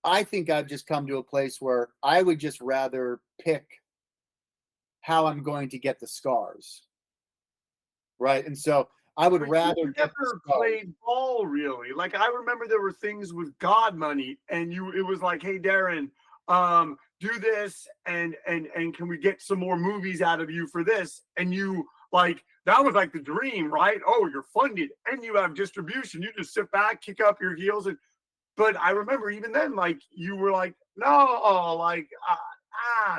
I think I've just come to a place where I would just rather pick how I'm going to get the scars, right? And so I would But rather you get the never scars. played ball really. Like I remember there were things with God money, and it was like, hey Darren, do this, and can we get some more movies out of you for this? And you like that was like the dream, right? Oh, you're funded and you have distribution. You just sit back, kick up your heels, and but I remember even then, like you were like, no, like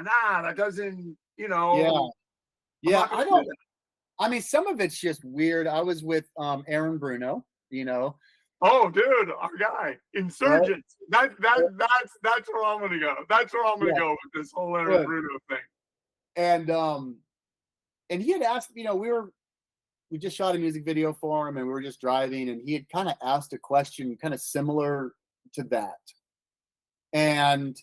nah, that doesn't, Yeah, I'm yeah. not I gonna do don't. I mean, some of it's just weird. I was with Aaron Bruno, Oh, dude, our guy, right? Insurgents. That's where I'm gonna go. That's where I'm gonna Yeah, go with this whole Aaron good. Bruno thing. And and he had asked, we just shot a music video for him, and we were just driving, and he had kind of asked a question kind of similar to that. And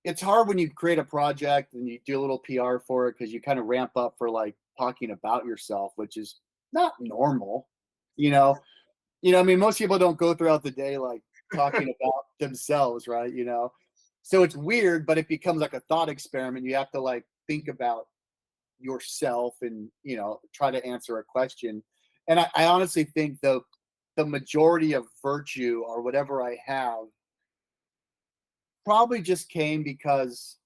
it's hard when you create a project and you do a little PR for it because you kind of ramp up for like talking about yourself, which is not normal, you know. I mean, most people don't go throughout the day like talking about themselves, right? So it's weird, but it becomes like a thought experiment. You have to like think about yourself and try to answer a question. And I honestly think the majority of virtue or whatever I have probably just came because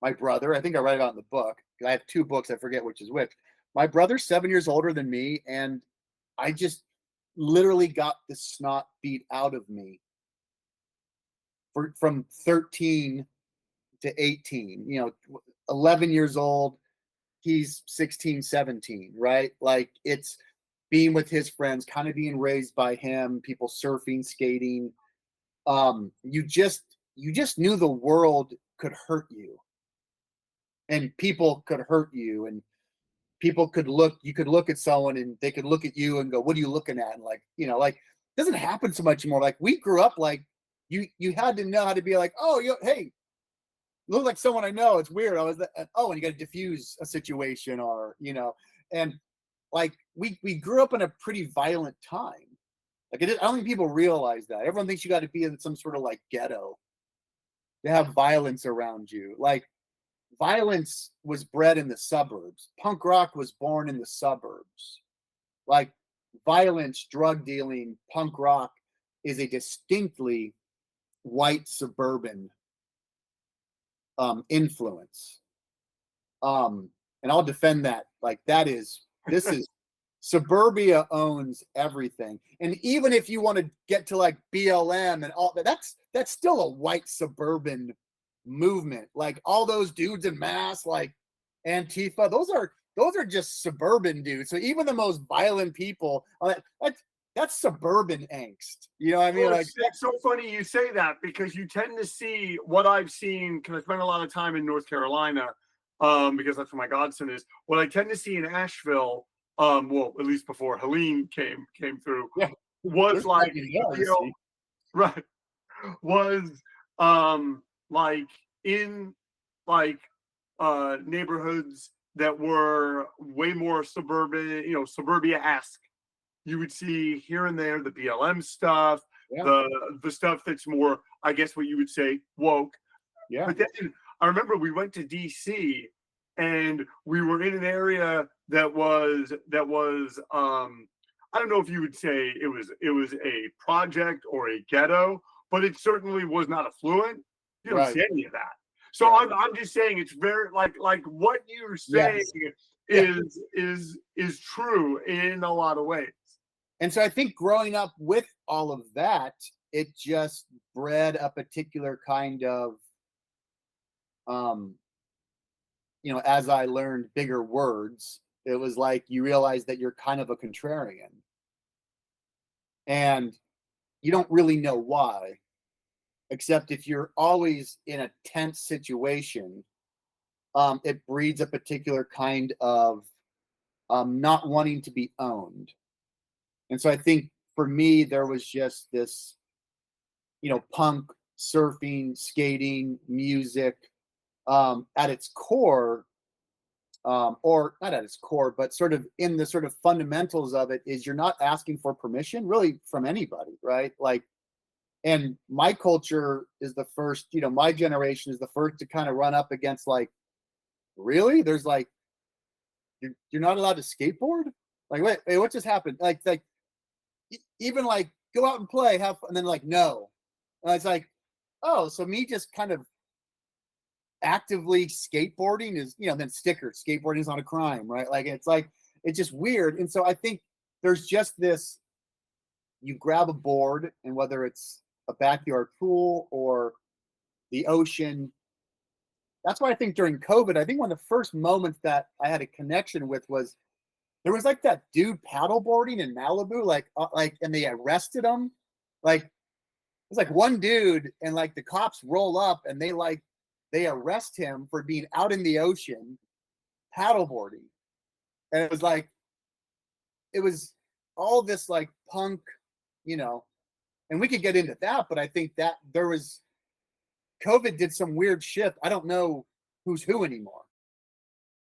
my brother, I think I write about in the book. I have two books, I forget which is which. My brother's 7 years older than me, and I just literally got the snot beat out of me from 13 to 18, 11 years old. He's 16, 17, right? Like it's being with his friends, kind of being raised by him, people surfing, skating. You just knew the world could hurt you and people could hurt you, and you could look at someone and they could look at you and go, what are you looking at? And like, like it doesn't happen so much more. Like we grew up like you had to know how to be like, oh, hey, look like someone I know. It's weird. And you got to diffuse a situation and like we grew up in a pretty violent time. Like I don't think people realize that. Everyone thinks you got to be in some sort of like ghetto to have violence around you. Like violence was bred in the suburbs. Punk rock was born in the suburbs. Like violence, drug dealing, punk rock is a distinctly white suburban influence. And I'll defend that. Like this is suburbia owns everything. And even if you want to get to like BLM and all that, that's still a white suburban movement. Like all those dudes in masks, like Antifa, those are just suburban dudes. So even the most violent people, that's suburban angst. You know what I mean? Well, Like it's so funny you say that because you tend to see what I've seen because I spent a lot of time in North Carolina because that's where my godson is. What I tend to see in Asheville, well, at least before Helene came through, yeah, was like see. right was like in like neighborhoods that were way more suburban, suburbia-esque. You would see here and there the BLM stuff, Yeah. the stuff that's more, I guess, what you would say woke. Yeah. But then I remember we went to DC and we were in an area that was I don't know if you would say it was a project or a ghetto, but it certainly was not affluent. You don't see any of that. So right. I'm just saying it's very like what you're saying yes. is true in a lot of ways. And so I think growing up with all of that, it just bred a particular kind of, as I learned bigger words, it was like you realize that you're kind of a contrarian. And you don't really know why, except if you're always in a tense situation, it breeds a particular kind of not wanting to be owned. And so I think for me, there was just this, punk, surfing, skating, music at its core, or not at its core, but sort of in the sort of fundamentals of it is you're not asking for permission really from anybody, right? Like And my culture is the first, my generation is the first to kind of run up against like, really? There's like, you're not allowed to skateboard? Like, wait, what just happened? Like even like go out and play, have fun, and then like, no. And it's like, oh, so me just kind of actively skateboarding is, then stickers, skateboarding is not a crime, right? Like, it's just weird. And so I think there's just this, you grab a board, and whether it's a backyard pool or the ocean, that's why I think during COVID, I think one of the first moments that I had a connection with was there was like that dude paddleboarding in Malibu, and they arrested him. Like, it's like one dude, and like the cops roll up and they arrest him for being out in the ocean paddleboarding. And it was all this like punk, and we could get into that, but I think that COVID did some weird shift. I don't know who's who anymore.